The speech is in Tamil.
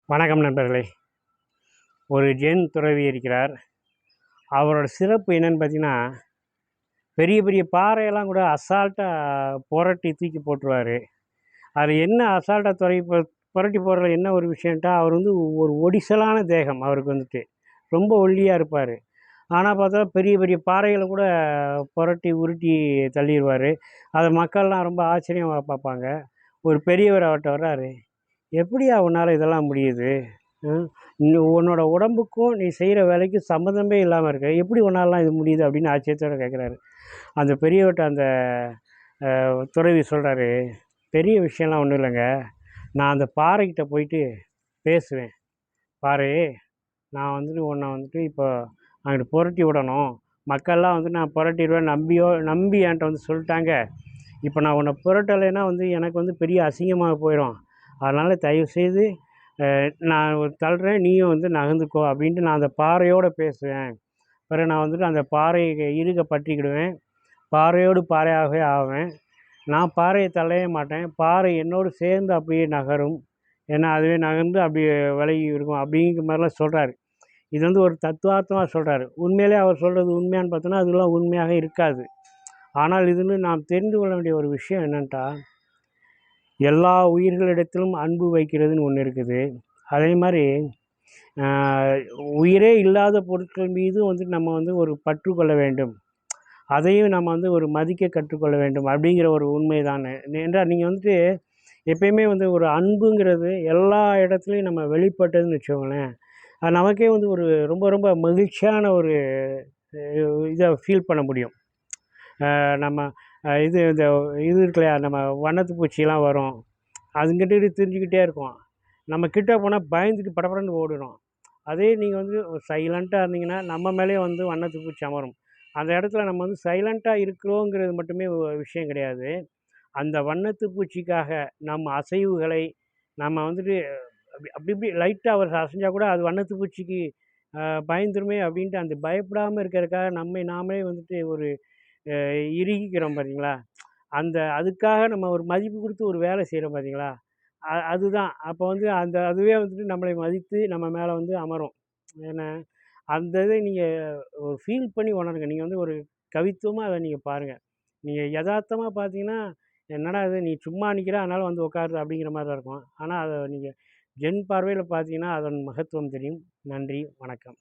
வணக்கம் நண்பர்களே. ஒரு ஜென் துறவி இருக்கிறார். அவரோட சிறப்பு என்னன்னு பார்த்தீங்கன்னா, பெரிய பெரிய பாறையெல்லாம் கூட அசால்ட்டாக புரட்டி தூக்கி போட்டுருவார். அது என்ன அசால்ட்டாக புரட்டி போடுற என்ன ஒரு விஷயன்ட்டா, அவர் வந்து ஒரு ஒடிசலான தேகம் அவருக்கு வந்துட்டு. ரொம்ப ஒல்லியாக இருப்பார். ஆனால் பார்த்தா பெரிய பெரிய பாறைகளை கூட புரட்டி உருட்டி தள்ளிடுவார். அதை மக்கள்லாம் ரொம்ப ஆச்சரியமாக பார்ப்பாங்க. ஒரு பெரியவர் அவர்கிட்ட வர்றாரு. எப்படியா உன்னால் இதெல்லாம் முடியுது? உன்னோட உடம்புக்கும் நீ செய்கிற வேலைக்கும் சம்மந்தமே இல்லாமல் இருக்கு. எப்படி உன்னாலலாம் இது முடியுது அப்படின்னு ஆச்சரியத்தோடு கேட்குறாரு. அந்த பெரியவர்கிட்ட அந்த துறவி சொல்கிறாரு, பெரிய விஷயம்லாம் ஒன்றும் இல்லைங்க. நான் அந்த பாறைக்கிட்ட போயிட்டு பேசுவேன். பாரு, நான் வந்துட்டு உன்னை வந்துட்டு இப்போ அங்கிட்டு புரட்டி விடணும். மக்கள்லாம் வந்து நான் புரட்டிடுவேன் நம்பி என்கிட்ட வந்து சொல்லிட்டாங்க. இப்போ நான் உன்னை புரட்டலைன்னா வந்து எனக்கு வந்து பெரிய அசிங்கமாக போயிடும். அதனால் தயவுசெய்து நான் தள்ளுறேன், நீயும் வந்து நகர்ந்துக்கோ அப்படின்ட்டு நான் அந்த பாறையோடு பேசுவேன். பிறகு நான் வந்துட்டு அந்த பாறையை இறுக பற்றிக்கிடுவேன். பாறையோடு பாறையாகவே ஆவேன். நான் பாறையை தள்ளவே மாட்டேன். பாறை என்னோடு சேர்ந்து அப்படியே நகரும். ஏன்னா அதுவே நகர்ந்து அப்படியே விலகி இருக்கும் அப்படிங்கிற மாதிரிலாம் சொல்கிறாரு. இது வந்து ஒரு தத்துவார்த்தமாக சொல்கிறாரு. உண்மையிலே அவர் சொல்கிறது உண்மையான்னு பார்த்தோன்னா அதெல்லாம் உண்மையாக இருக்காது. ஆனால் இதில் நாம் தெரிந்து கொள்ள வேண்டிய ஒரு விஷயம் என்னென்ட்டா, எல்லா உயிர்களிடத்திலும் அன்பு வைக்கிறதுன்னு ஒன்று இருக்குது. அதே மாதிரி உயிரே இல்லாத பொருட்கள் மீது வந்து நம்ம வந்து ஒரு பற்று கொள்ள வேண்டும். அதையும் நம்ம வந்து ஒரு மதிக்க கற்றுக்கொள்ள வேண்டும் அப்படிங்கிற ஒரு உண்மை தானே. என்றால் நீங்கள் வந்துட்டு எப்பயுமே வந்து ஒரு அன்புங்கிறது எல்லா இடத்துலையும் நம்ம வெளிப்பட்டதுன்னு வச்சுக்கோங்களேன், அது நமக்கே வந்து ஒரு ரொம்ப ரொம்ப மகிழ்ச்சியான ஒரு இதை ஃபீல் பண்ண முடியும். நம்ம இந்த இது இருக்கு இல்லையா, நம்ம வண்ணத்து பூச்சிலாம் வரும். அதுங்கிட்ட திரிஞ்சுக்கிட்டே இருக்கும். நம்ம கிட்ட போனால் பயந்துட்டு படபடன்னு ஓடிடும். அதே நீங்கள் வந்து சைலண்ட்டாக இருந்தீங்கன்னா நம்ம மேலேயே வந்து வண்ணத்து பூச்சி அமரும். அந்த இடத்துல நம்ம வந்து சைலண்ட்டாக இருக்கிறோங்கிறது மட்டுமே விஷயம் கிடையாது. அந்த வண்ணத்து பூச்சிக்காக நம்ம அசைவுகளை நம்ம வந்துட்டு அப்படி அப்படி இப்படி லைட்டாக அவர் அசைஞ்சால் கூட அது வண்ணத்து பூச்சிக்கு பயந்துருமே அப்படின்ட்டு அந்த பயப்படாமல் இருக்கிறதுக்காக நம்மை நாமளே வந்துட்டு ஒரு இறுகிக்கிறோம் பார்த்தீங்களா? அதுக்காக நம்ம ஒரு மதிப்பு கொடுத்து ஒரு வேலை செய்கிறோம் பார்த்தீங்களா? அதுதான். அப்போ வந்து அதுவே வந்துட்டு நம்மளை மதித்து நம்ம மேலே வந்து அமரும். ஏன்னா, அந்த இதை நீங்கள் ஒரு ஃபீல் பண்ணி உணருங்க. நீங்கள் வந்து ஒரு கவித்துவமா அத நீங்க பாருங்க. நீங்க எதார்த்தமா பார்த்தீங்கன்னா, "என்னடா இது நீ சும்மா நிக்கிற, அதனால வந்து உட்காருது" அப்படிங்கிற மாரி தான் இருக்கும். ஆனா, அத நீங்க ஜென் பார்வையில பார்த்தீங்கன்னா, அதன் மகத்துவம் தெரியும். நன்றி, வணக்கம்.